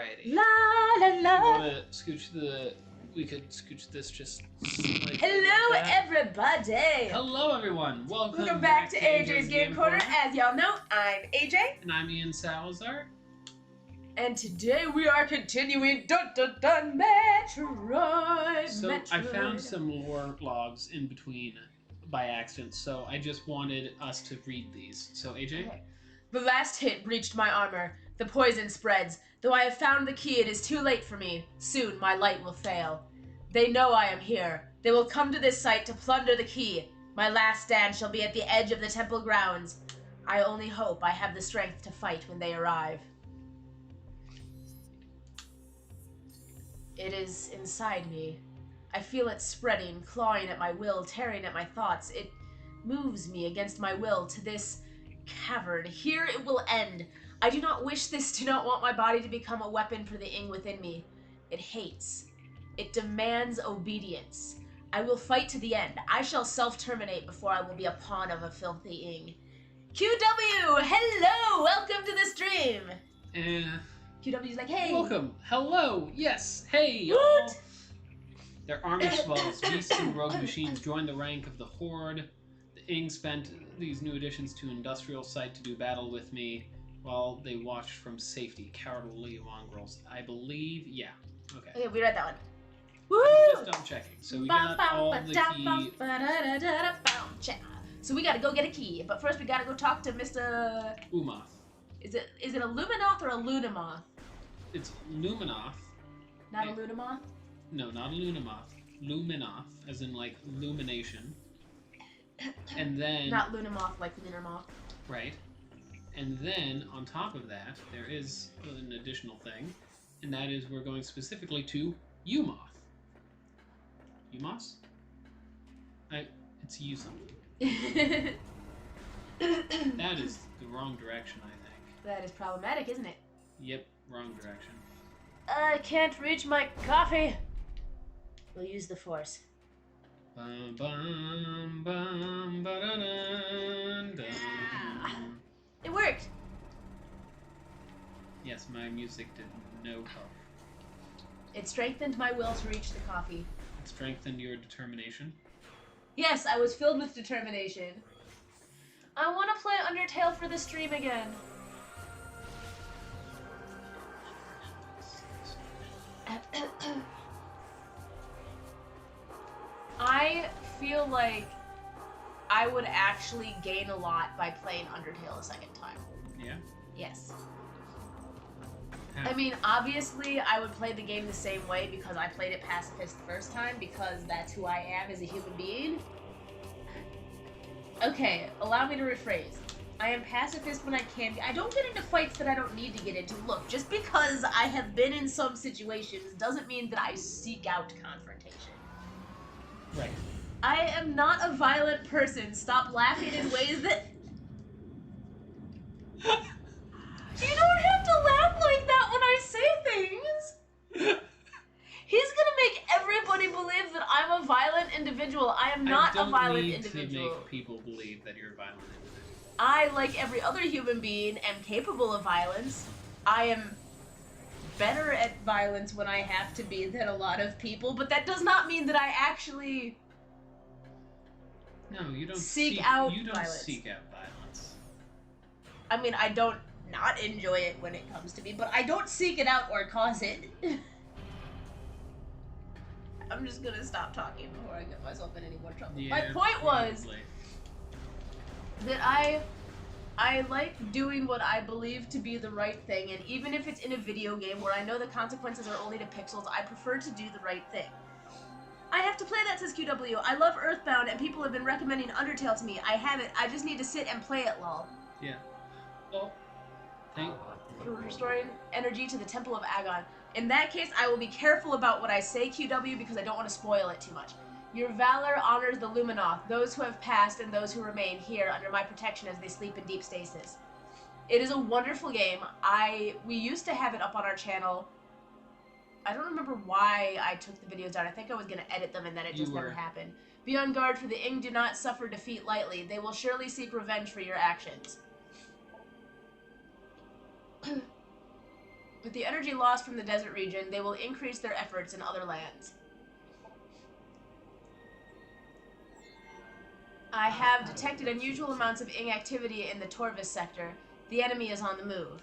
variety. La la You la. want to scooch the... We could scooch this just slightly Hello, like that. everybody. Hello, everyone. Welcome back to AJ's Game Corner. As y'all know, I'm AJ. And I'm Ian Salazar. And today we are continuing Metroid. So Metroid. I found some lore logs in between by accident, so I just wanted us to read these. So AJ? Okay. The last hit breached my armor. The poison spreads. Though I have found the key, it is too late for me. Soon my light will fail. They know I am here. They will come to this site to plunder the key. My last stand shall be at the edge of the temple grounds. I only hope I have the strength to fight when they arrive. It is inside me. I feel it spreading, clawing at my will, tearing at my thoughts. It moves me against my will to this cavern. Here it will end. I do not wish this, do not want my body to become a weapon for the Ing within me. It hates. It demands obedience. I will fight to the end. I shall self-terminate before I will be a pawn of a filthy Ing. QW, hello, welcome to the stream. QW's like, hey. Welcome. Hello. Yes. Hey, y'all. What? Their army swells. Beasts and rogue machines join the rank of the Horde. The Ing spent these new additions to industrial site to do battle with me while they watched from safety. Cowardly mongrels. I believe, yeah. Okay. Okay, we read that one. I'm Woo! just double checking. So we got all the key. So we gotta go get a key, but first we gotta go talk to Mr. Umoth. Is it a Luminoth or a Lunamoth? It's Luminoth. Not a Lunamoth? No, not a Lunamoth. Luminoth, as in like illumination. And then... Not Lunamoth like Lunar Moth. Right. And then, on top of that, there is an additional thing, and that is we're going specifically to Umoth. Umos? It's you something. That is the wrong direction, I think. That is problematic, isn't it? Yep, wrong direction. I can't reach my coffee. We'll use the force. Bum, bum, bum, ba-da-dun, dun. It worked. Yes, my music did no help. It strengthened my will to reach the coffee. It strengthened your determination. Yes, I was filled with determination. I want to play Undertale for the stream again. I feel like I would actually gain a lot by playing Undertale a second time. Yeah? Yes. How? I mean, obviously, I would play the game the same way because I played it pacifist the first time because that's who I am as a human being. Okay, allow me to rephrase. I am pacifist when I can be. I don't get into fights that I don't need to get into. Look, just because I have been in some situations doesn't mean that I seek out confrontation. Right. I am not a violent person. Stop laughing in ways that... You don't have to laugh like that when I say things! He's gonna make everybody believe that I'm a violent individual. I am not a violent individual. I don't need to make people believe that you're a violent individual. I, like every other human being, am capable of violence. I am better at violence when I have to be than a lot of people, but that does not mean that I actually... No, you don't seek out you don't violence. seek out violence. I mean, I don't not enjoy it when it comes to me, but I don't seek it out or cause it. I'm just gonna stop talking before I get myself in any more trouble. Yeah, My point was probably. that I like doing what I believe to be the right thing, and even if it's in a video game where I know the consequences are only to pixels, I prefer to do the right thing. I have to play that, says QW. I love Earthbound, and people have been recommending Undertale to me. I have it. I just need to sit and play it, lol. Yeah. Well, For restoring energy to the Temple of Agon. In that case, I will be careful about what I say, QW, because I don't want to spoil it too much. Your valor honors the Luminoth, those who have passed and those who remain here under my protection as they sleep in deep stasis. It is a wonderful game. We used to have it up on our channel. I don't remember why I took the videos down. I think I was going to edit them and then it just never happened. Be on guard, for the Ing do not suffer defeat lightly. They will surely seek revenge for your actions. With the energy lost from the desert region, they will increase their efforts in other lands. I have detected unusual amounts of inactivity in the Torvis sector. The enemy is on the move.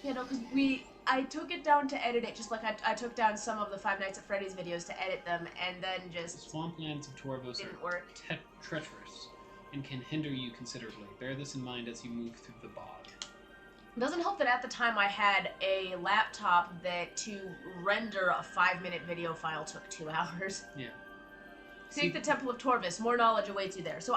Yeah, no, because I took it down to edit it, just like I took down some of the Five Nights at Freddy's videos to edit them, and then just... The swamplands of Torvos didn't are work. treacherous and can hinder you considerably. Bear this in mind as you move through the bog. It doesn't help that at the time I had a laptop that to render a 5-minute video file took 2 hours. Yeah. Seek the Temple of Torvis. More knowledge awaits you there. So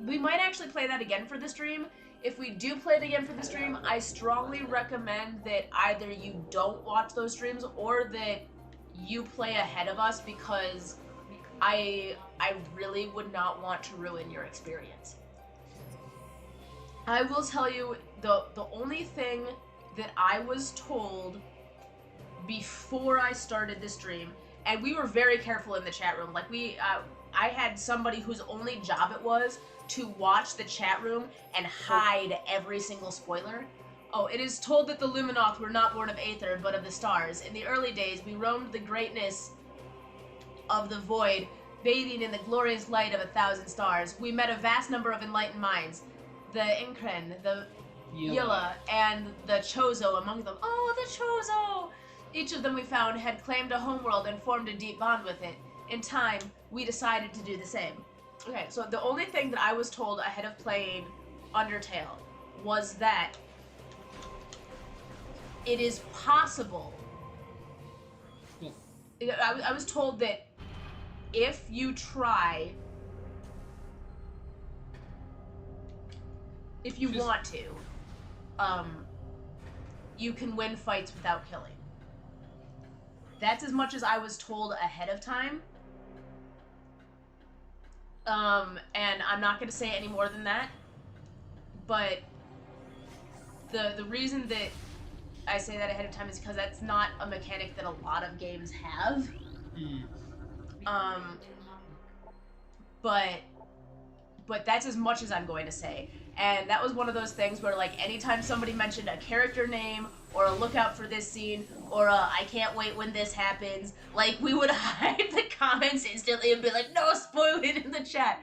we might actually play that again for the stream. If we do play it again for the stream, I strongly recommend that either you don't watch those streams or that you play ahead of us, because I really would not want to ruin your experience. I will tell you, the only thing that I was told before I started the stream, and we were very careful in the chat room, like I had somebody whose only job it was to watch the chat room and hide every single spoiler. Oh, it is told that the Luminoth were not born of Aether, but of the stars. In the early days, we roamed the greatness of the void, bathing in the glorious light of 1,000 stars. We met a vast number of enlightened minds. The Inkren, the Yilla, and the Chozo among them. Oh, the Chozo! Each of them we found had claimed a homeworld and formed a deep bond with it. In time, we decided to do the same. Okay, so the only thing that I was told ahead of playing Undertale was that it is possible. I was told that if you try, if you want to, you can win fights without killing. That's as much as I was told ahead of time. And I'm not going to say any more than that. But the reason that I say that ahead of time is because that's not a mechanic that a lot of games have. But that's as much as I'm going to say. And that was one of those things where, like, anytime somebody mentioned a character name or a look out for this scene or a I can't wait when this happens, like, we would hide the comments instantly and be like, no, spoil it in the chat.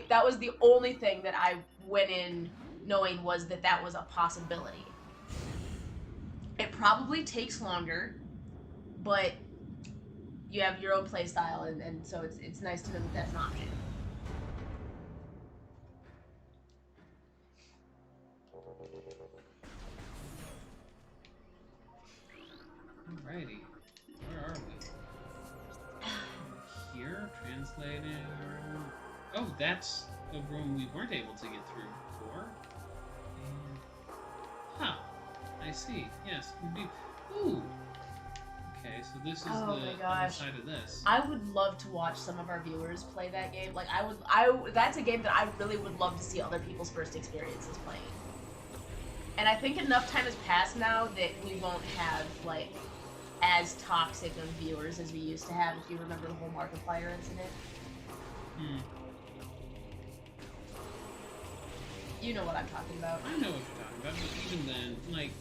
That was the only thing that I went in knowing, was that that was a possibility. It probably takes longer, but you have your own play style, and so it's nice to know that that's an option. Alrighty, where are we? Here, translating. Oh, that's a room we weren't able to get through before. And... huh, I see. Yes, indeed. Ooh. Okay, so this is the other side of this. I would love to watch some of our viewers play that game. Like, that's a game that I really would love to see other people's first experiences playing. And I think enough time has passed now that we won't have, like, as toxic of viewers as we used to have, if you remember the whole Markiplier incident. You know what I'm talking about. I know what you're talking about, but even then, like,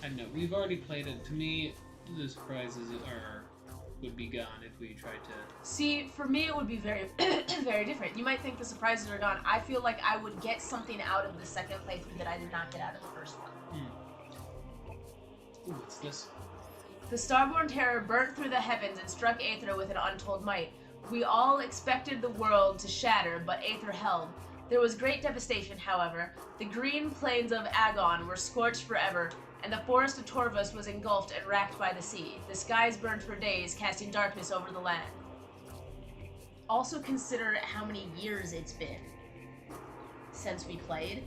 I don't know, we've already played it. To me, the surprises would be gone if we tried to... See, for me it would be very, very different. You might think the surprises are gone. I feel like I would get something out of the second playthrough that I did not get out of the first one. Ooh, what's this? The starborn terror burnt through the heavens and struck Aether with an untold might. We all expected the world to shatter, but Aether held. There was great devastation, however. The green plains of Agon were scorched forever, and the forest of Torvos was engulfed and racked by the sea. The skies burned for days, casting darkness over the land. Also consider how many years it's been since we played.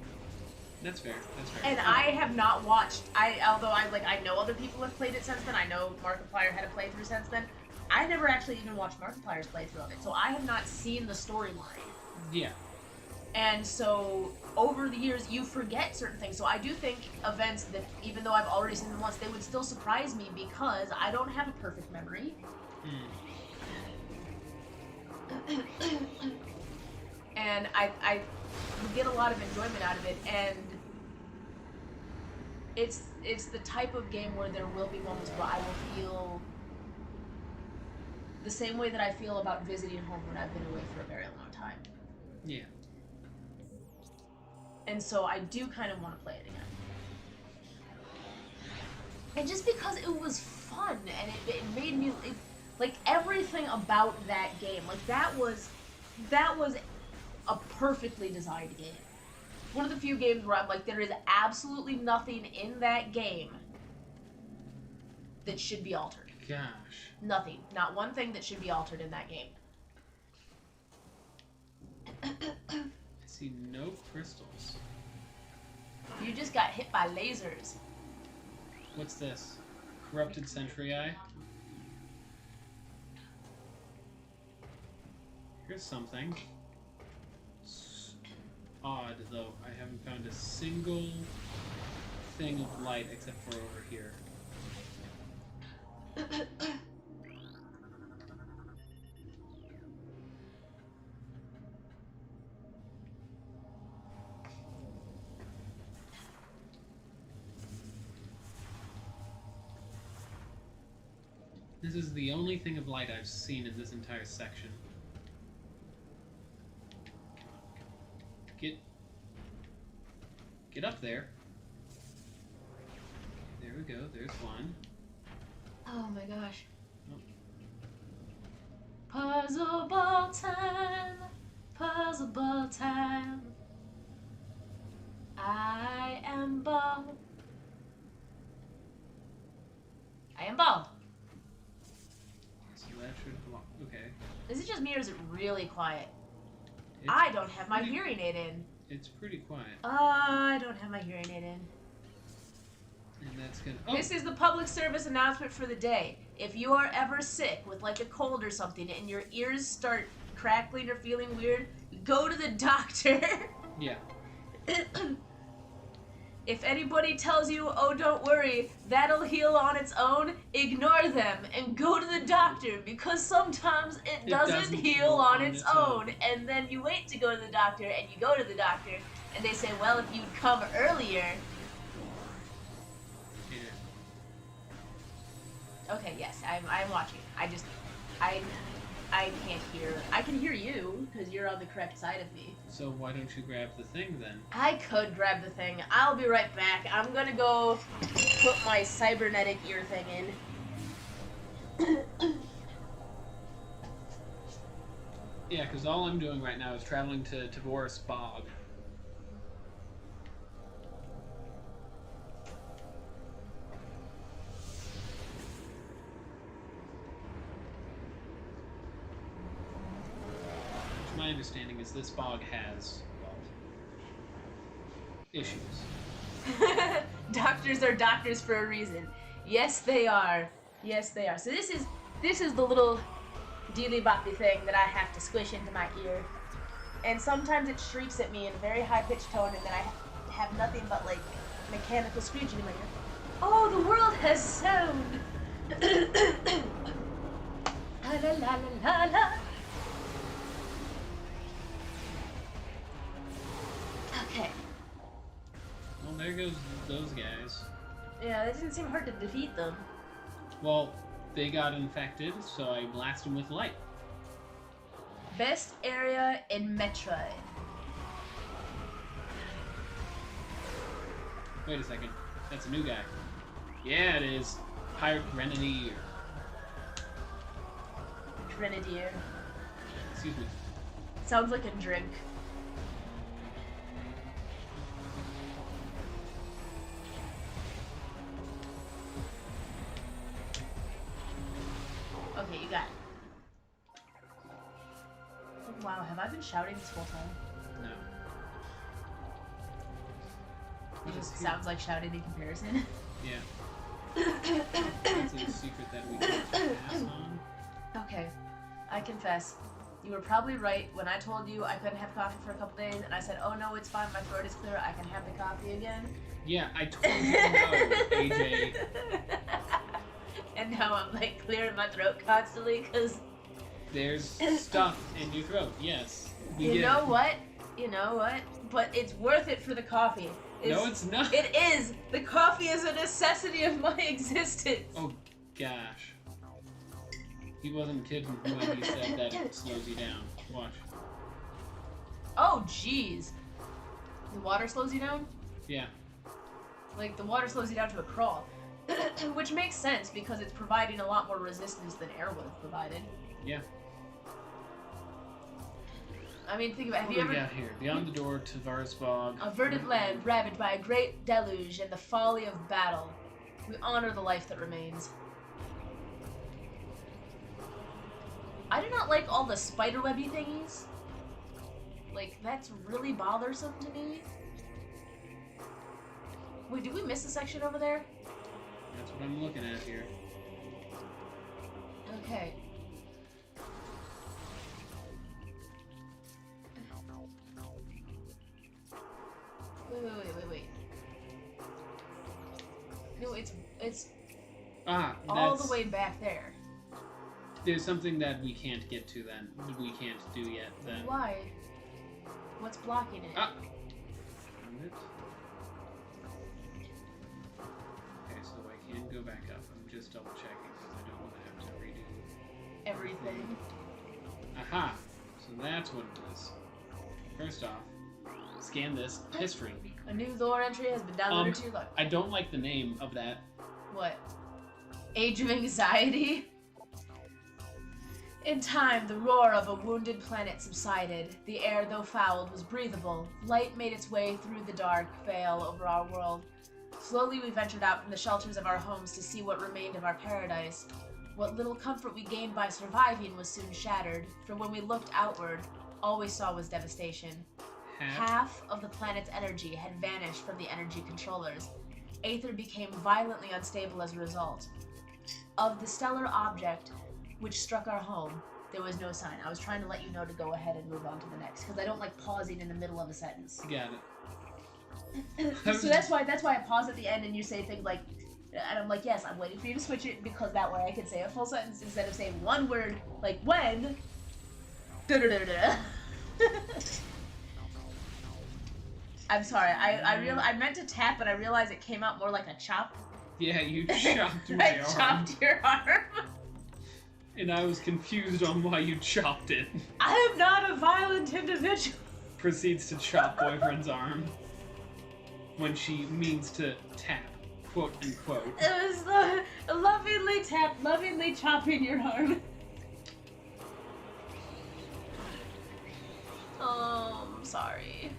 That's fair. That's fair. And I have not watched. Although I know other people have played it since then. I know Markiplier had a playthrough since then. I never actually even watched Markiplier's playthrough of it, so I have not seen the storyline. Yeah. And so over the years, you forget certain things. So I do think events that, even though I've already seen them once, they would still surprise me because I don't have a perfect memory. And I get a lot of enjoyment out of it, and it's the type of game where there will be moments where I will feel the same way that I feel about visiting home when I've been away for a very long time. Yeah. And so I do kind of want to play it again. And just because it was fun and it made me like everything about that game, like that was a perfectly designed game. One of the few games where I'm like, there is absolutely nothing in that game that should be altered. Gosh. Nothing. Not one thing that should be altered in that game. I see no crystals. You just got hit by lasers. What's this? Corrupted Sentry Eye? Here's something. Odd, though. I haven't found a single thing of light except for over here. This is the only thing of light I've seen in this entire section. Get up there. There we go, there's one. Oh my gosh. Oh. Puzzle ball time. Puzzle ball time. I am Ball. I am Ball. So that should block. Okay. Is it just me or is it really quiet? It's I don't have my hearing aid in. It's pretty quiet. I don't have my hearing aid in. And that's gonna. Oh. This is the public service announcement for the day. If you are ever sick with like a cold or something and your ears start crackling or feeling weird, go to the doctor. Yeah. If anybody tells you, oh, don't worry, that'll heal on its own, ignore them and go to the doctor because sometimes it doesn't heal on its own. And then you wait to go to the doctor and you go to the doctor and they say, well, if you'd come earlier. Yeah. Okay, yes, I'm watching. I can't hear. I can hear you because you're on the correct side of me. So why don't you grab the thing then? I could grab the thing. I'll be right back. I'm gonna go put my cybernetic ear thing in. Yeah, because all I'm doing right now is traveling to Tavoris Bog. My understanding is this bog has, well, issues. Doctors are doctors for a reason. Yes, they are. Yes, they are. So this is the little dealy boppy thing that I have to squish into my ear. And sometimes it shrieks at me in a very high-pitched tone, and then I have nothing but, like, mechanical screeching in my ear. Oh, the world has sound! La la la la la. Okay. Well, there goes those guys. Yeah, it didn't seem hard to defeat them. Well, they got infected, so I blast them with light. Best area in Metroid. Wait a second. That's a new guy. Yeah, it is. Pirate Grenadier. Grenadier. Excuse me. Sounds like a drink. Okay, you got it. Wow, have I been shouting this whole time? No. It just sounds like shouting in comparison. Yeah. That's a secret that we can pass on. Okay, I confess. You were probably right when I told you I couldn't have coffee for a couple days, and I said, oh no, it's fine, my throat is clear, I can have the coffee again. Yeah, I told you about it, AJ. And now I'm like clearing my throat constantly because There's stuff in your throat, yes. You know what? But it's worth it for the coffee. No, it's not. It is! The coffee is a necessity of my existence! Oh, gosh. He wasn't kidding when he said that it slows you down. Watch. Oh, jeez. The water slows you down? Yeah. Like, the water slows you down to a crawl. Which makes sense, because it's providing a lot more resistance than air would have provided. Yeah. I mean, think about it. Have you What do ever... we got here? Beyond the door to Varsbog. A verdant land ravaged by a great deluge and the folly of battle. We honor the life that remains. I do not like all the spiderwebby thingies. Like, that's really bothersome to me. Wait, did we miss a section over there? That's what I'm looking at here. Okay. Wait. No, it's all the way back there. There's something that we can't get to then. We can't do yet then. Why? What's blocking it? Ah! Found it. Okay, so I can go back up. I'm just double checking because I don't want to have to redo Everything. Aha! So that's what it is. First off, scan this. History. A new lore entry has been downloaded to your life. I don't like the name of that. What? Age of Anxiety? In time, the roar of a wounded planet subsided. The air, though fouled, was breathable. Light made its way through the dark veil over our world. Slowly we ventured out from the shelters of our homes to see what remained of our paradise. What little comfort we gained by surviving was soon shattered, for when we looked outward, all we saw was devastation. Half of the planet's energy had vanished from the energy controllers. Aether became violently unstable as a result. Of the stellar object which struck our home, there was no sign. I was trying to let you know to go ahead and move on to the next, because I don't like pausing in the middle of a sentence. Got it. So that's why I pause at the end and you say things like, and I'm like, yes, I'm waiting for you to switch it, because that way I can say a full sentence instead of saying one word, like when. I'm sorry, I meant to tap, but I realized it came out more like a chop. Yeah, you chopped my I arm. chopped your arm. And I was confused on why you chopped it. I am not a violent individual. Proceeds to chop boyfriend's arm when she means to tap, quote unquote. It was a lovingly tap, lovingly chopping your arm. Oh, I'm sorry.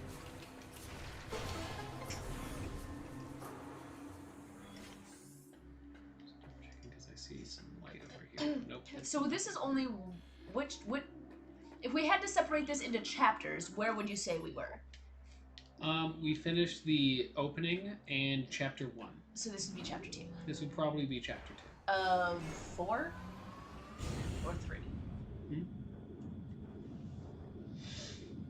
Because I see some light over here. Nope. So this is only which if we had to separate this into chapters, where would you say we were? We finished the opening and chapter 1. So this would be chapter 2. This would probably be chapter 2. Of 4 or 3?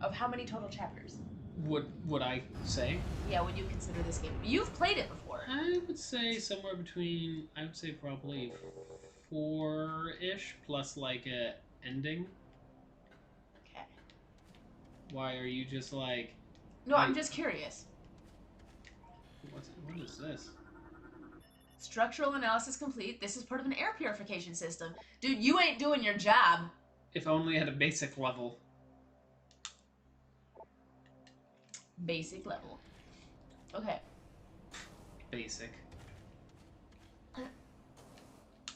Of how many total chapters? Would I say? Yeah, would you consider this game? You've played it before. I would say somewhere between, I would say probably 4-ish plus like a ending. Okay. Why are you just like... No, I'm just curious. What is this? Structural analysis complete. This is part of an air purification system. Dude, you ain't doing your job. If only at a basic level. Basic level. Okay. Basic.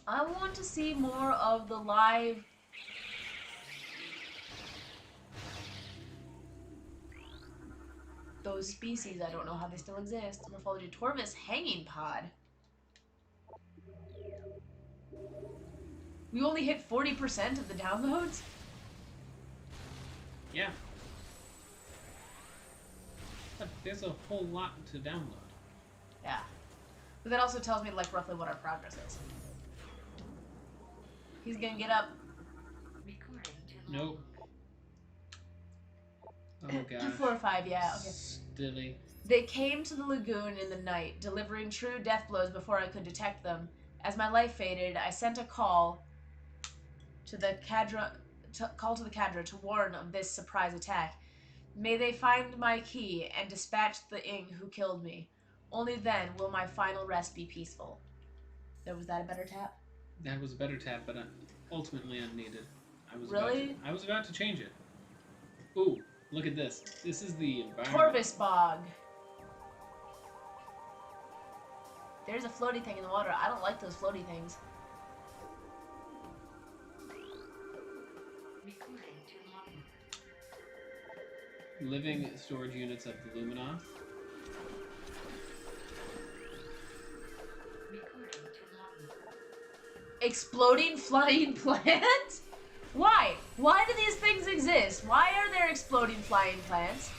I want to see more of the live... Those species, I don't know how they still exist. Morphology Torvis hanging pod. We only hit 40% of the downloads? Yeah. But there's a whole lot to download. Yeah. But that also tells me, like, roughly what our progress is. He's gonna get up. Nope. Oh gosh. 4 or 5, yeah, okay. Stilly. They came to the lagoon in the night, delivering true death blows before I could detect them. As my life faded, I sent a call to the cadre to warn of this surprise attack. May they find my key and dispatch the Ing who killed me. Only then will my final rest be peaceful. Was that a better tap? That was a better tap, but ultimately unneeded. Really? I was about to change it. Ooh, look at this. This is the environment. Corvus Bog. There's a floaty thing in the water. I don't like those floaty things. Living storage units of the Luminoth. Exploding flying plants? Why? Why do these things exist? Why are there exploding flying plants?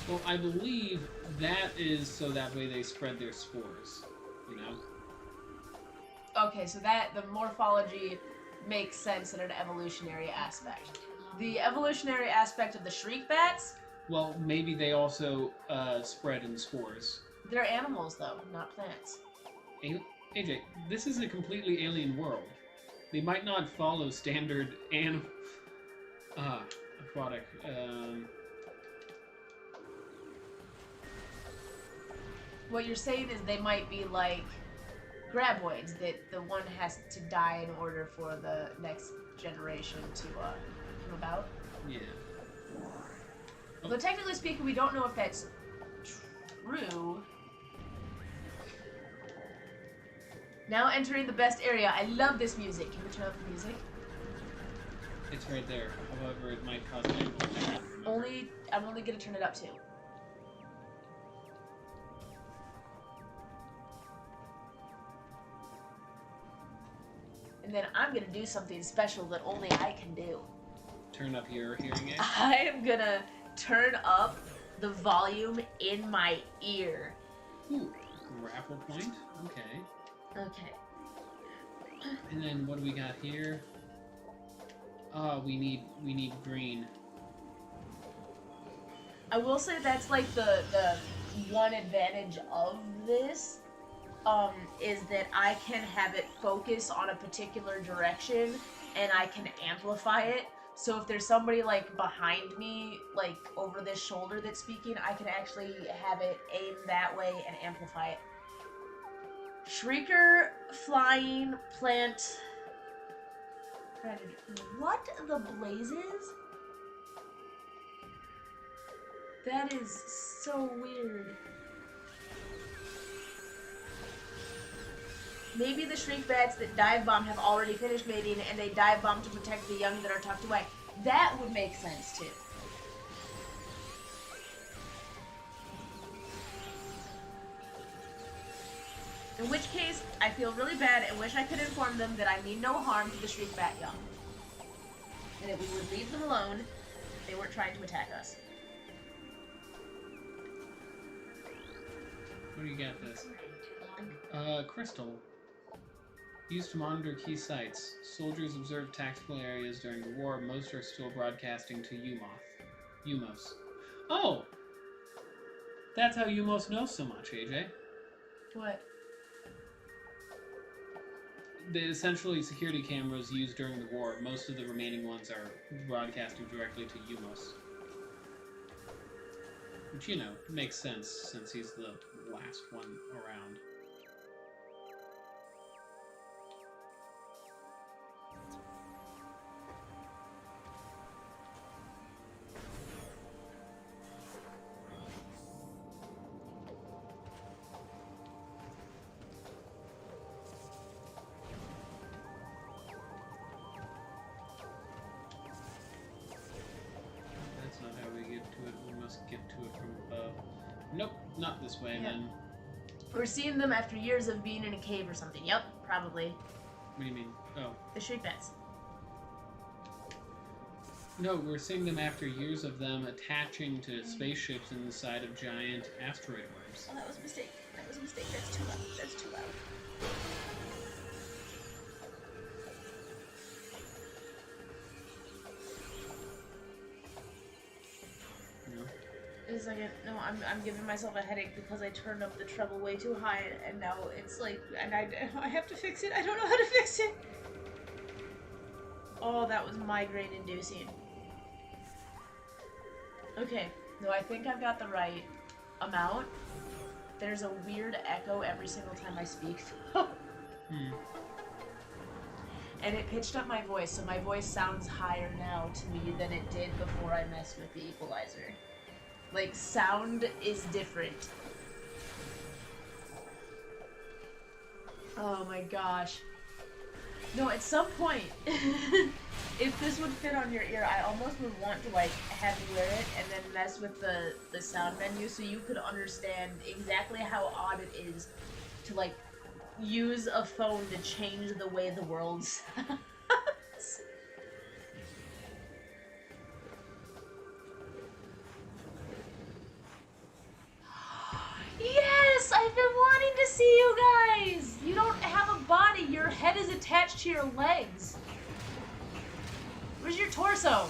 Well, I believe that is so that way they spread their spores, you know? Okay, so the morphology makes sense in an evolutionary aspect. The evolutionary aspect of the shriek bats? Well, maybe they also spread in spores. They're animals, though, not plants. AJ, this is a completely alien world. They might not follow standard aquatic. What you're saying is they might be like graboids, that the one has to die in order for the next generation to come about? Yeah. Although technically speaking, we don't know if that's true. Now entering the best area. I love this music. Can we turn up the music? It's right there. However, it might cause an I'm only gonna turn it up too. And then I'm gonna do something special that only I can do. Turn up your hearing aid? I am gonna turn up the volume in my ear. Ooh, raffle point? Okay. Okay. And then what do we got here? We need green. I will say that's like the one advantage of this, is that I can have it focus on a particular direction and I can amplify it. So if there's somebody like behind me, like over this shoulder that's speaking, I can actually have it aim that way and amplify it. Shrieker, flying, plant, predator. What the blazes? That is so weird. Maybe the shriek bats that dive bomb have already finished mating and they dive bomb to protect the young that are tucked away. That would make sense too. In which case, I feel really bad and wish I could inform them that I mean no harm to the shriek bat young. And that we would leave them alone if they weren't trying to attack us. What do you got this? Crystal. Used to monitor key sites. Soldiers observe tactical areas during the war. Most are still broadcasting to Umos. Oh! That's how Umos knows so much, AJ. What? The essentially security cameras used during the war, most of the remaining ones are broadcasting directly to Umos. Which, you know, makes sense since he's the last one around. Get to it from above. Nope, not this way, then. We're seeing them after years of being in a cave or something. Yep, probably. What do you mean? Oh. The shriek bats. No, we're seeing them after years of them attaching to spaceships in the side of giant asteroid waves. Oh, that was a mistake. That was a mistake. That's too loud. That's too loud. A second. No, I'm giving myself a headache because I turned up the treble way too high, and now it's like, and I have to fix it. I don't know how to fix it. Oh, that was migraine inducing. Okay, no, I think I've got the right amount. There's a weird echo every single time I speak. And it pitched up my voice, so my voice sounds higher now to me than it did before I messed with the equalizer. Like, sound is different. Oh my gosh. No, at some point, if this would fit on your ear, I almost would want to, like, have you wear it and then mess with the sound menu so you could understand exactly how odd it is to, like, use a phone to change the way the world sounds. Yes! I've been wanting to see you guys! You don't have a body. Your head is attached to your legs. Where's your torso?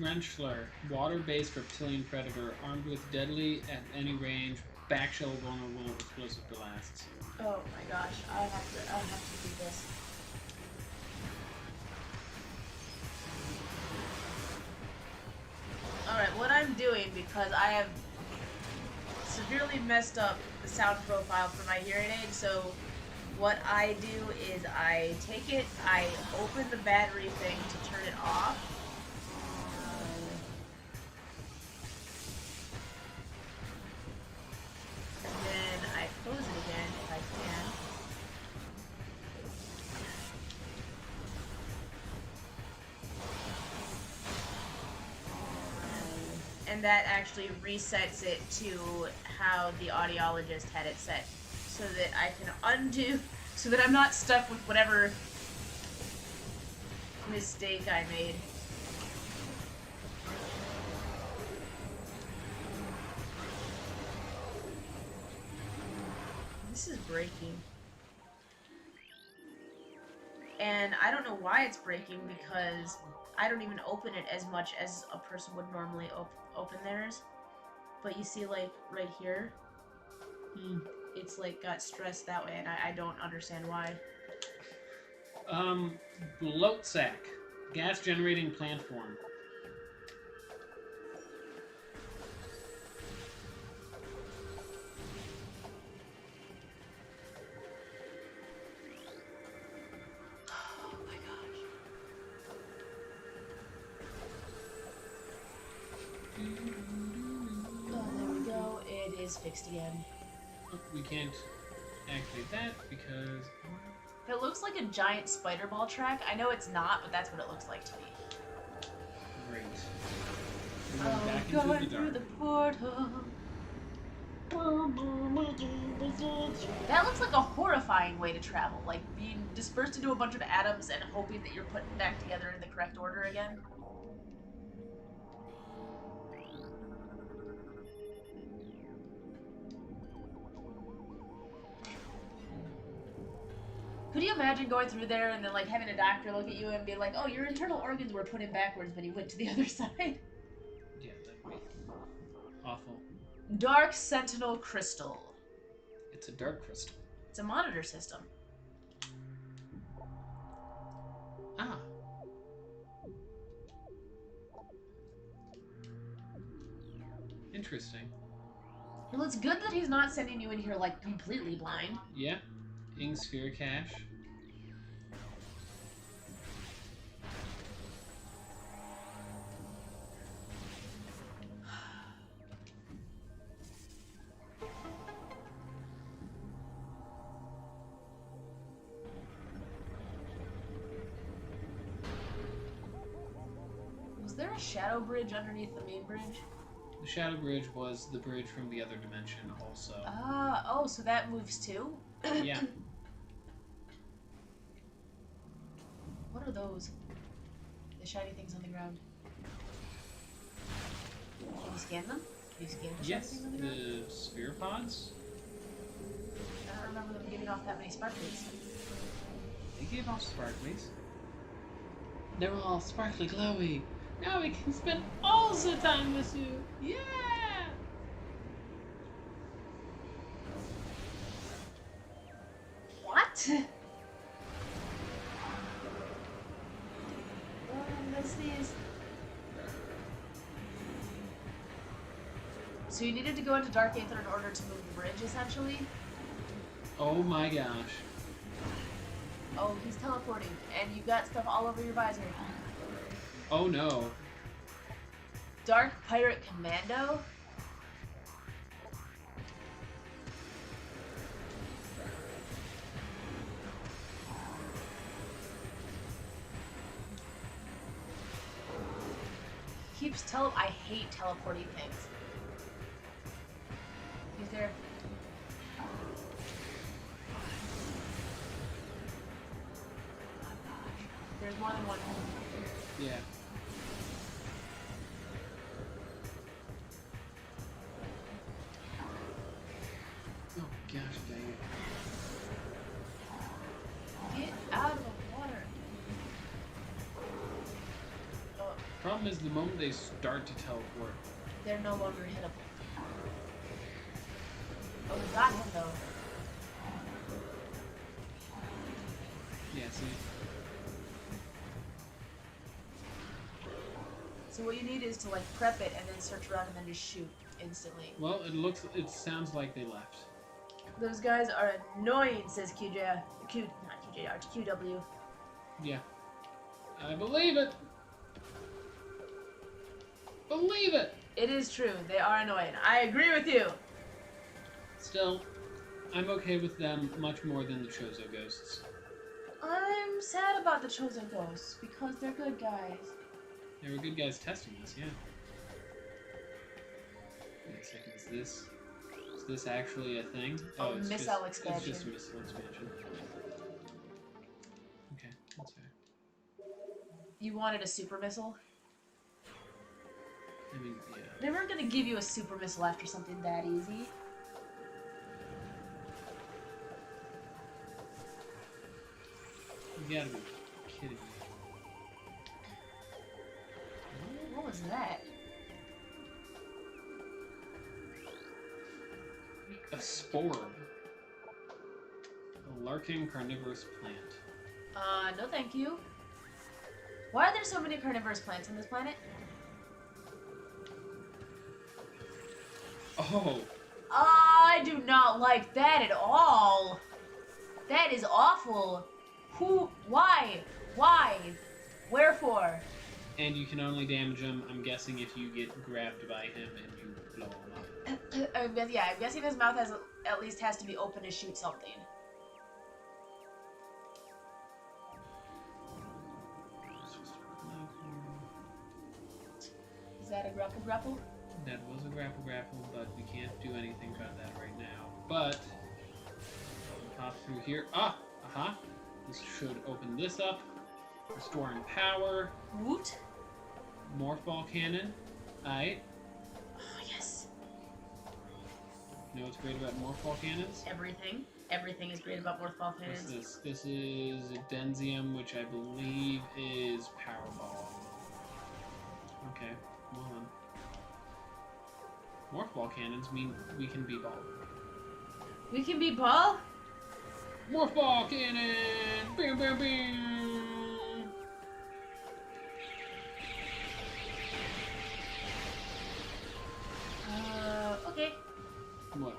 Wrenchler, water-based reptilian predator, armed with deadly at any range, back shell vulnerable, explosive blasts. Oh my gosh, I have to do this. Alright, what I'm doing, because I have severely messed up the sound profile for my hearing aid, so what I do is I take it, I open the battery thing to turn it off. And then I close it again if I can. And that actually resets it to how the audiologist had it set, so that I can undo, so that I'm not stuck with whatever mistake I made. This is breaking. And I don't know why it's breaking, because I don't even open it as much as a person would normally open theirs. But you see, like, right here, it's, like, got stressed that way, and I don't understand why. Bloat sack, gas-generating plant form. Fixed again. Oh, we can't activate that because it looks like a giant spider ball track. I know it's not, but that's what it looks like to me. Great. We're going back through the portal. That looks like a horrifying way to travel, like being dispersed into a bunch of atoms and hoping that you're put back together in the correct order again. Could you imagine going through there and then, like, having a doctor look at you and be like, oh, your internal organs were put in backwards, but he went to the other side? Yeah, that'd be awful. Dark Sentinel Crystal. It's a dark crystal. It's a monitor system. Ah. Interesting. Well, it's good that he's not sending you in here, like, completely blind. Yeah. Ing sphere cache. Was there a shadow bridge underneath the main bridge? The shadow bridge was the bridge from the other dimension also. Ah, oh, so that moves too? Yeah. What are those? The shiny things on the ground. Can you scan them? Can you scan the shiny things on the ground? The sphere pods? I don't remember them giving off that many sparklies. They gave off sparklies. They're all sparkly glowy. Now we can spend all the time with you. Yeah! What? So you needed to go into Dark Aether in order to move the bridge, essentially? Oh my gosh. Oh, he's teleporting, and you've got stuff all over your visor. Oh no. Dark Pirate Commando? Keeps I hate teleporting things. He's there. There's more than one. Yeah. Oh gosh, dang it. Get out of the water. Oh, Problem is, the moment they start to teleport, they're no longer hittable. Oh, we got him though. yeah, see? So what you need is to like prep it and then search around and then just shoot instantly. Well, it sounds like they left. Those guys are annoying, says not QJR, QW. Yeah. I believe it! Believe it! It is true, they are annoying. I agree with you! Still, I'm okay with them much more than the Chozo Ghosts. I'm sad about the Chosen Ghosts because they're good guys. They were good guys testing this, yeah. Wait a second, is this actually a thing? Oh, it's missile just, expansion. It's just missile expansion. Okay, that's fair. You wanted a super missile? I mean, yeah. They weren't gonna give you a super missile after something that easy. You gotta be kidding me. What was that? A spore. A larking carnivorous plant. No thank you. Why are there so many carnivorous plants on this planet? Oh! I do not like that at all. That is awful. Who? Why? Why? Wherefore? And you can only damage him, I'm guessing, if you get grabbed by him and you blow him up. Yeah, I'm guessing his mouth at least has to be open to shoot something. Is that a grapple? That was a grapple, but we can't do anything about that right now. But, pop through here. Aha! This should open this up. Restoring power. Woot. Morph ball cannon. Aight. Oh, yes. You know what's great about morph ball cannons? Everything. Everything is great about Morphball What's cannons. this? This is a Denzium, which I believe is Powerball. Okay, come on. Morph ball cannons mean we can be ball. We can be ball? Morph ball cannon! Bam, bam, bam! Okay. What?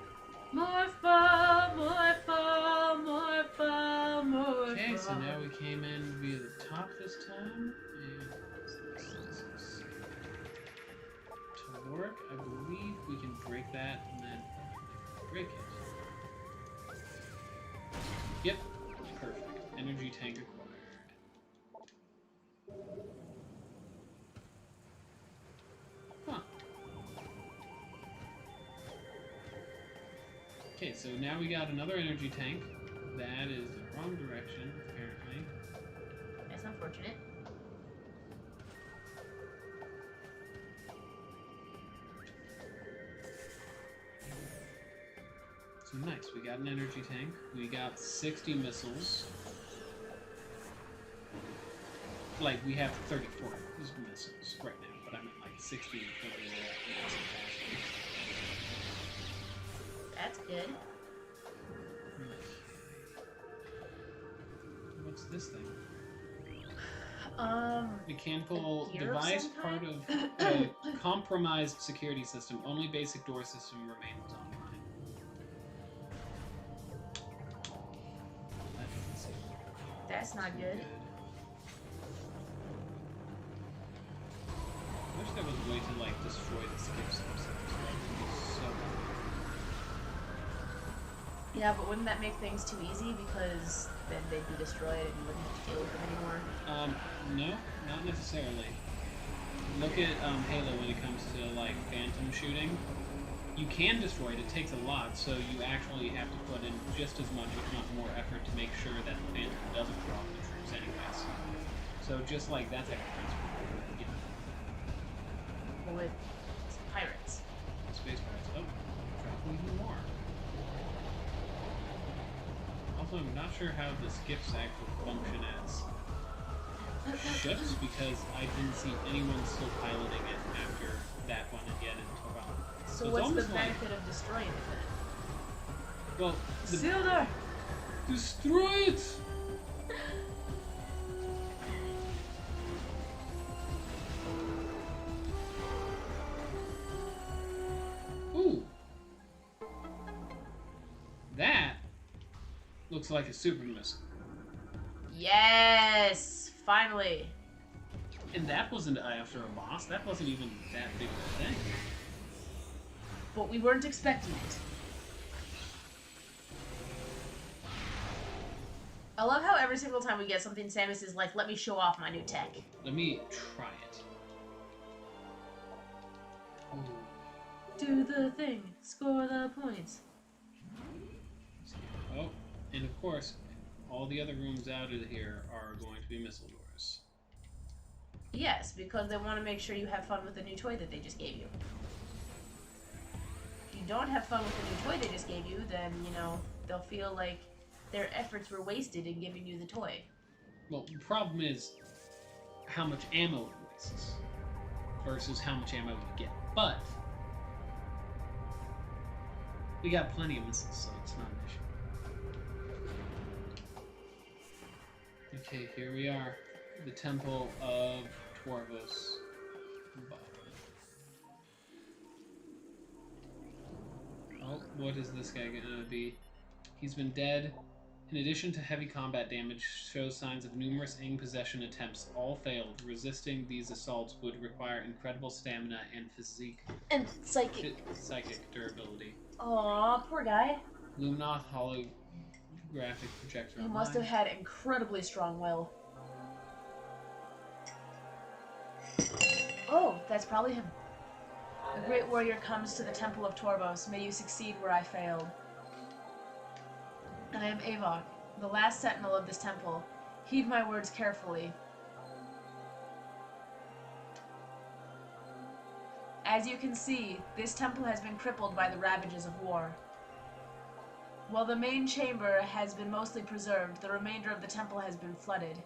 Morph ball, morph ball, morph ball, morph Okay, so ball. now we came in via the top this time, and this is to work. I believe we can break that and then break it. Yep, perfect. Energy tank acquired. Huh. Okay, so now we got another energy tank. That is the wrong direction, apparently. That's unfortunate. So nice, we got an energy tank. We got 60 missiles. Like, we have 34 missiles right now, but I meant like 60 because we were at missile capacity. That's good. What's this thing? Mechanical a gear of device, some part kind? of a compromised security system. Only basic door system remains online. That doesn't seem That's not too good. I wish there was a way to like destroy the skips themselves. That would be so Yeah, but wouldn't that make things too easy because then they'd be destroyed and you wouldn't have to deal with them anymore? No, not necessarily. Look at Halo when it comes to like phantom shooting. You can destroy it, it takes a lot, so you actually have to put in just as much, if not more, effort to make sure that the phantom doesn't drop the troops anyways. So just like that type of principle. Yeah. But with pirates. Space pirates. Oh, dropping even more. Also, I'm not sure how the skips actually function as ships because I didn't see anyone still piloting it after that one and yet it took off. So what's the benefit of destroying it then? Well, Silver! Destroy it! Ooh. That looks like a super missile. Yes! Finally! And that wasn't after a boss. That wasn't even that big of a thing. But we weren't expecting it. I love how every single time we get something, Samus is like, let me show off my new tech. Let me try it. Ooh. Do the thing. Score the points. Oh, and of course, all the other rooms out of here are going to be missile doors. Yes, because they want to make sure you have fun with the new toy that they just gave you. If you don't have fun with the new toy they just gave you, then, you know, they'll feel like their efforts were wasted in giving you the toy. Well, the problem is how much ammo it wastes versus how much ammo you get. But we got plenty of missiles, so it's not an issue. Okay, here we are. The Temple of Torvos. Oh, what is this guy gonna be? He's been dead. In addition to heavy combat damage, shows signs of numerous Ing possession attempts. All failed. Resisting these assaults would require incredible stamina and physique. And psychic. Psychic durability. Aw, poor guy. Luminoth holographic projector. He must have had incredibly strong will. Oh, that's probably him. A great warrior comes to the Temple of Torvos. May you succeed where I failed. I am Avok, the last sentinel of this temple. Heed my words carefully. As you can see, this temple has been crippled by the ravages of war. While the main chamber has been mostly preserved, the remainder of the temple has been flooded.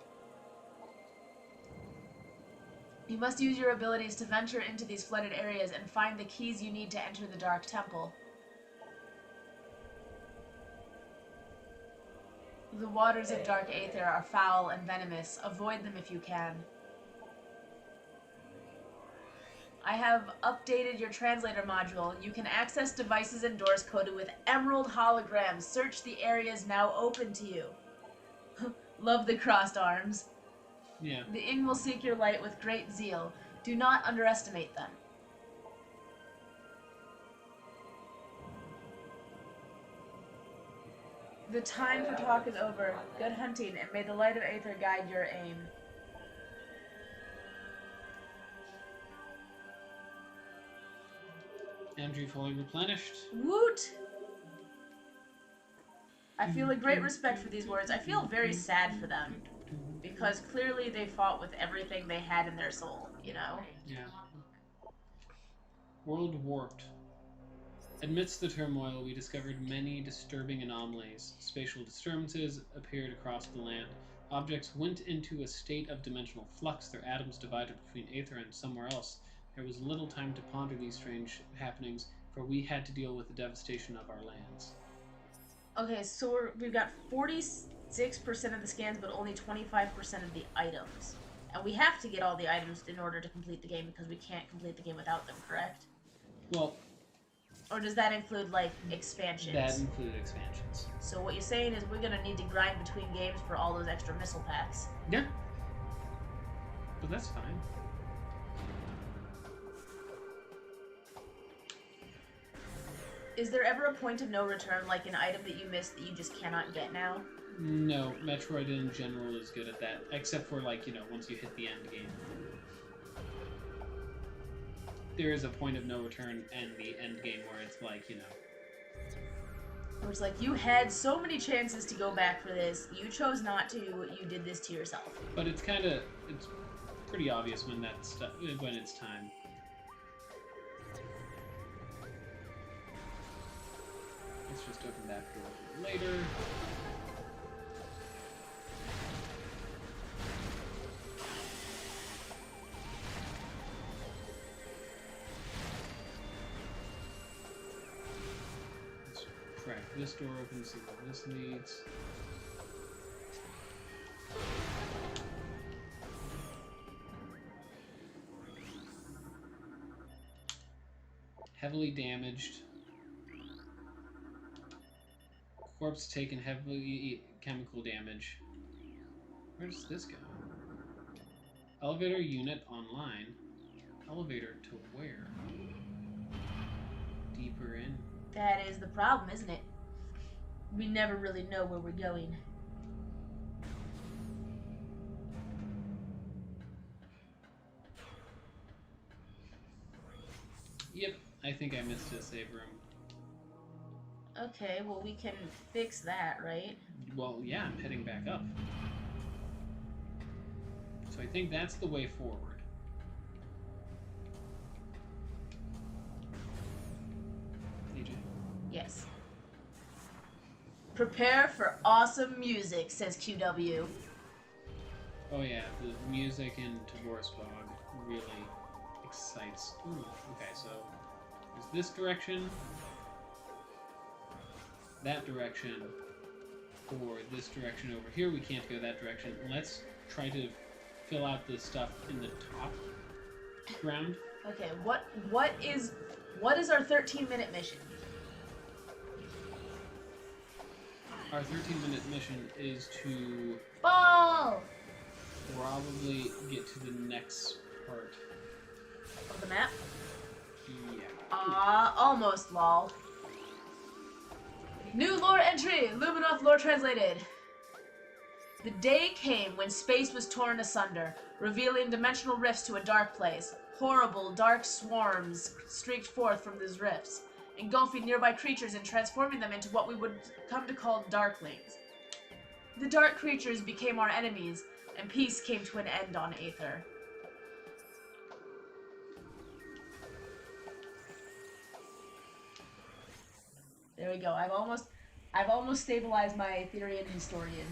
You must use your abilities to venture into these flooded areas and find the keys you need to enter the Dark Temple. The waters of Dark Aether are foul and venomous. Avoid them if you can. I have updated your translator module. You can access devices and doors coded with emerald holograms. Search the areas now open to you. Love the crossed arms. Yeah. The Ing will seek your light with great zeal. Do not underestimate them. The time for talk is over. Good hunting, and may the light of Aether guide your aim. Energy fully replenished. Woot! I feel a great respect for these words. I feel very sad for them. Because clearly they fought with everything they had in their soul, you know? Yeah. World warped. Amidst the turmoil, we discovered many disturbing anomalies. Spatial disturbances appeared across the land. Objects went into a state of dimensional flux, their atoms divided between Aether and somewhere else. There was little time to ponder these strange happenings, for we had to deal with the devastation of our lands. Okay, so we've got 46% of the scans, but only 25% of the items. And we have to get all the items in order to complete the game because we can't complete the game without them, correct? Well, or does that include, like, expansions? That include expansions. So what you're saying is we're gonna need to grind between games for all those extra missile packs. Yeah. But that's fine. Is there ever a point of no return, like an item that you missed that you just cannot get now? No, Metroid in general is good at that, except for, like, once you hit the end game. There is a point of no return and the end game where it's like, Where it's like, you had so many chances to go back for this, you chose not to, you did this to yourself. But it's pretty obvious when when it's time. Let's just open that door later. Let's crack this door open, see what this needs. Heavily damaged. Corpse taken heavily chemical damage. Where does this go? Elevator unit online. Elevator to where? Deeper in. That is the problem, isn't it? We never really know where we're going. Yep, I think I missed a save room. Okay, well we can fix that, right? Well, yeah, I'm heading back up. So I think that's the way forward. AJ? Yes. Prepare for awesome music, says QW. Oh yeah, the music in Divorce Bog really excites. Ooh, okay, so there's this direction, that direction, or this direction over here. We can't go that direction. Let's try to fill out the stuff in the top ground. Okay, what is our 13-minute mission? Our 13-minute mission is to Ball! probably get to the next part. Of the map? Yeah. Almost, lol. New lore entry! Luminoth lore translated. The day came when space was torn asunder, revealing dimensional rifts to a dark place. Horrible, dark swarms streaked forth from these rifts, engulfing nearby creatures and transforming them into what we would come to call darklings. The dark creatures became our enemies, and peace came to an end on Aether. There we go. I've almost stabilized my Aetherian historian.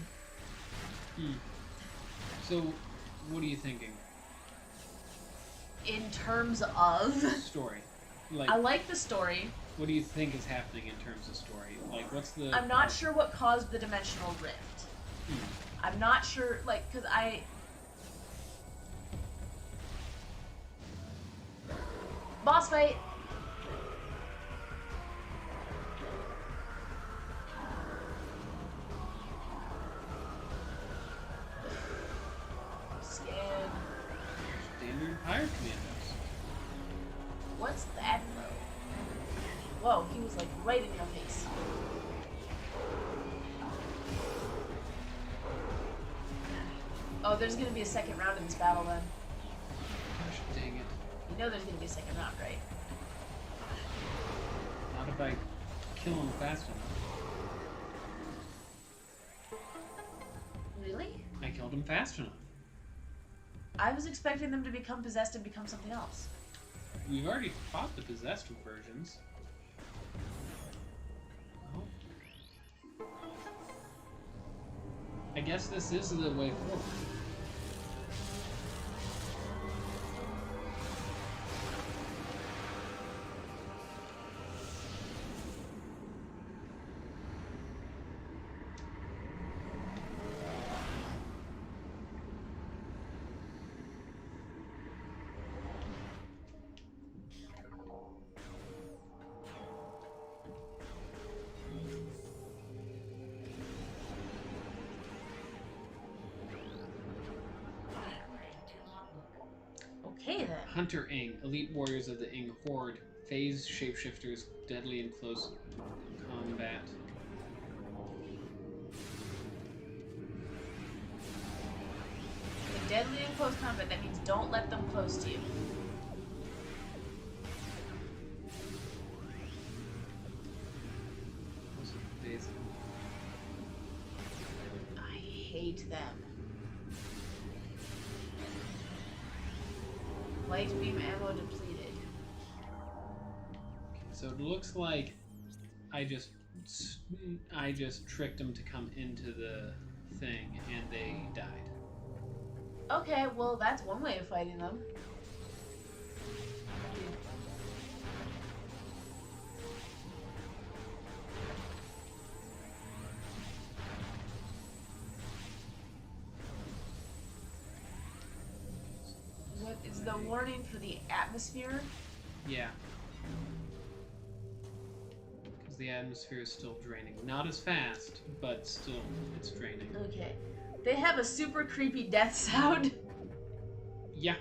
So, what are you thinking? In terms of Story. I like the story. What do you think is happening in terms of story? Like, what's the... I'm not sure what caused the dimensional rift. I'm not sure, like, because Boss fight! Scan. Standard Fire Commandos. What's that, bro? Whoa, he was, like, right in your face. Oh, there's gonna be a second round in this battle, then. Gosh, dang it. You know there's gonna be a second round, right? Not if I kill him fast enough. Really? I killed him fast enough. I was expecting them to become possessed and become something else. We've already fought the possessed versions. Oh. I guess this is the way forward. Hunter Ing, elite warriors of the Ing Horde, phase shapeshifters, deadly in close combat. Okay, deadly in close combat, that means don't let them close to you. I hate them. Light beam ammo depleted. So it looks like I just tricked them to come into the thing and they died. Okay, well that's one way of fighting them. What is the warning for the atmosphere? Yeah. Because the atmosphere is still draining. Not as fast, but still, it's draining. Okay. They have a super creepy death sound. Yeah.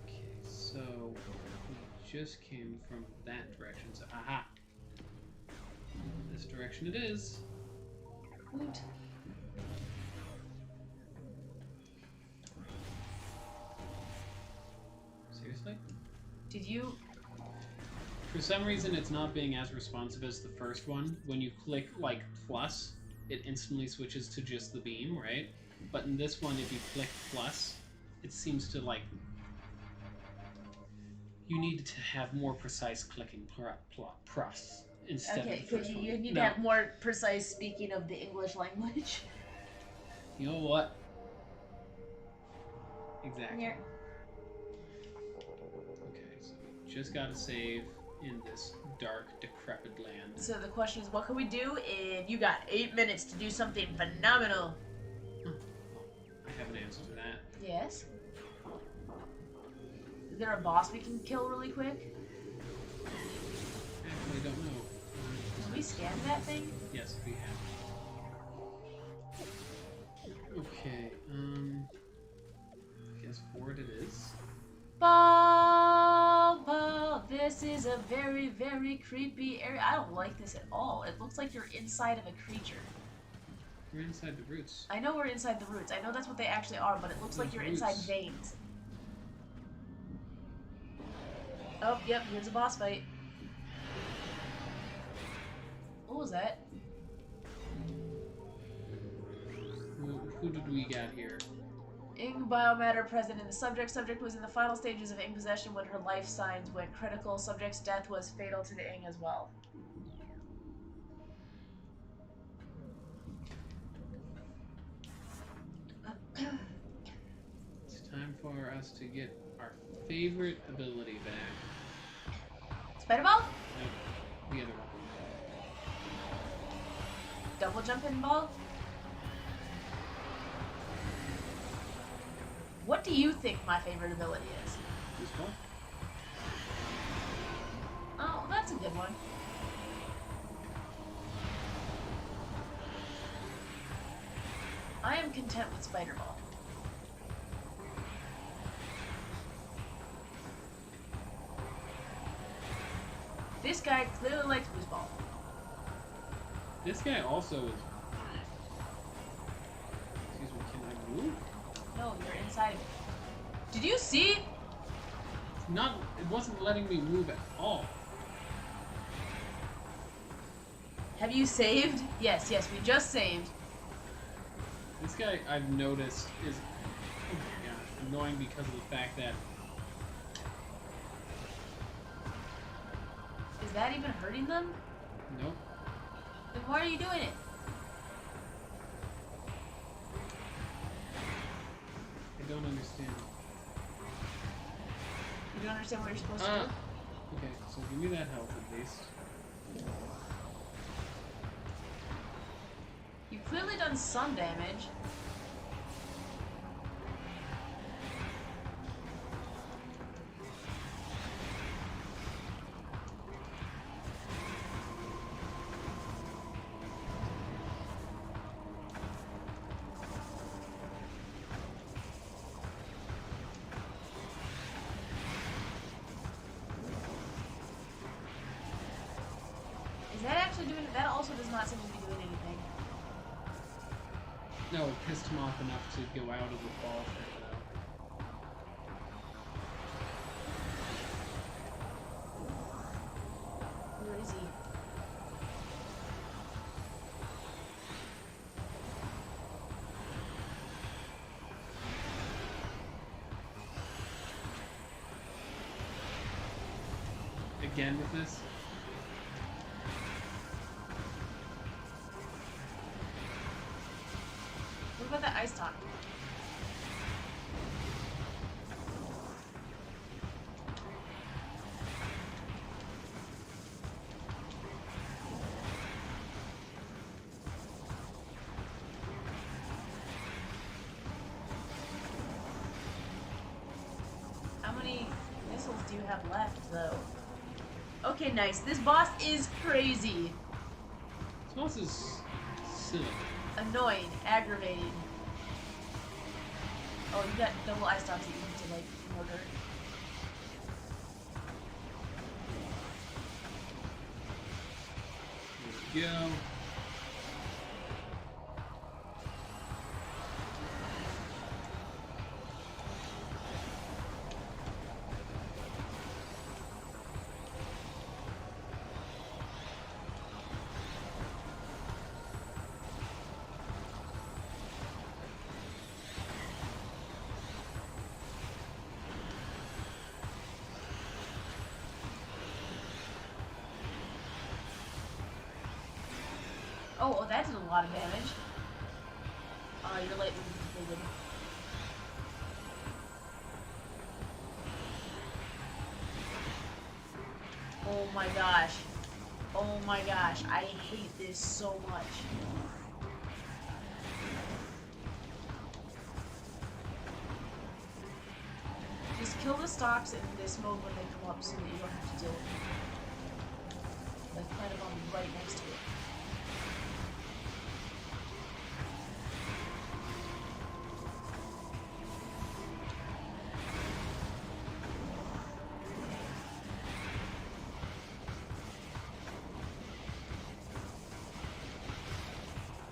Okay, so we just came from that direction, so aha. This direction it is. Woot. Seriously? Did you... For some reason, it's not being as responsive as the first one. When you click, like, plus, it instantly switches to just the beam, right? But in this one, if you click plus, it seems to, like... You need to have more precise clicking plus instead of the first one. You need to have more precise speaking of the English language. You know what? Exactly. Yeah. Okay, so we just gotta save in this dark, decrepit land. So the question is, what can we do? And you got 8 minutes to do something phenomenal. Well, I have an answer to that. Yes. Is there a boss we can kill really quick? Actually, I don't know. Can we scan that thing? Yes, we have. Okay, PS4 it is. Ball, this is a very, very creepy area. I don't like this at all. It looks like you're inside of a creature. We're inside the roots. I know we're inside the roots. I know that's what they actually are, but it looks like you're inside veins. Oh, yep, here's a boss fight. What was that? Who did we got here? Ing biomatter present in the subject. Subject was in the final stages of Ing possession when her life signs went critical. Subject's death was fatal to the Ing as well. It's time for us to get our favorite ability back. Spider ball? Nope, the other one. Double jump in ball? What do you think my favorite ability is? This one? Oh, that's a good one. I am content with Spider Ball. This guy clearly likes Boost Ball. This guy also is... Excuse me, can I move? No, you're inside of it. Did you see? Not... It wasn't letting me move at all. Have you saved? Yes, yes, we just saved. This guy, I've noticed, is... Oh my gosh, annoying because of the fact that... Is that even hurting them? Nope. Then why are you doing it? I don't understand. You don't understand what you're supposed to do? Okay, so give me that health at least. You've clearly done some damage. that actually doing it? That also does not seem to be doing anything. No, it pissed him off enough to go out of the ball pit, though. Where is he? Again with this? What about that ice talk? How many missiles do you have left, though? Okay, nice. This boss is crazy. This boss is silly. Annoying, aggravating. Oh, you got double ice dogs that you need to, like, murder. Here we go. Oh, that did a lot of damage. Oh, you're late with the Oh my gosh. Oh my gosh. I hate this so much. Just kill the stocks in this mode when they come up so that you don't have to deal with them. Like, plant a bomb right next to it.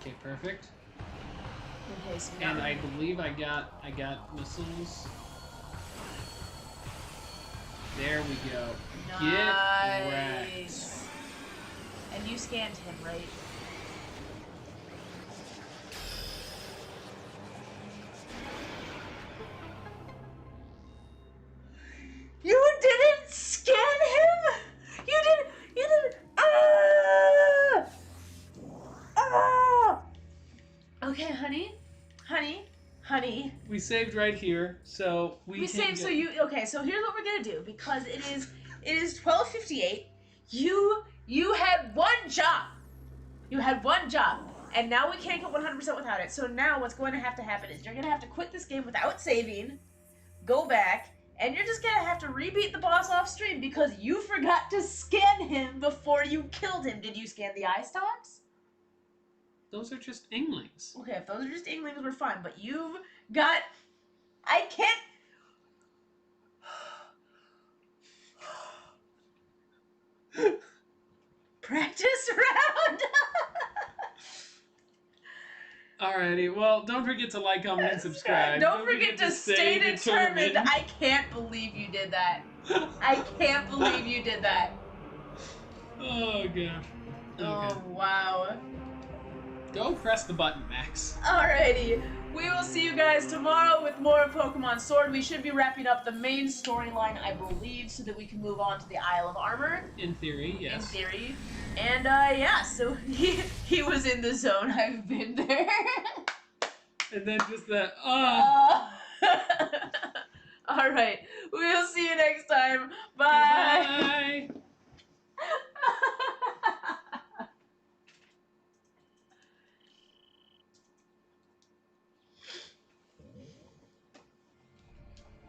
Okay, perfect. Okay, so And I believe I got missiles. There we go. Get wrecked. And you scanned him, right? You didn't scan him? You didn't. Okay, honey. We saved right here, so we saved. So okay. So here's what we're gonna do because it is 12:58. You had one job. You had one job, and now we can't get 100% without it. So now what's going to happen is you're gonna have to quit this game without saving, go back, and you're just gonna have to rebeat the boss off stream because you forgot to scan him before you killed him. Did you scan the eye stalks? Those are just Inglings. Okay, if those are just Inglings, we're fine. But you've got... I can't... Practice round! Alrighty, well, don't forget to like, comment, and subscribe. Don't forget to stay determined. I can't believe you did that. I can't believe you did that. Oh, gosh. Okay. Oh, wow. Go press the button, Max. Alrighty. We will see you guys tomorrow with more Pokemon Sword. We should be wrapping up the main storyline, I believe, so that we can move on to the Isle of Armor. In theory, yes. In theory. And, yeah, so he was in the zone. I've been there. And then just that, Alright. We'll see you next time. Bye. Bye.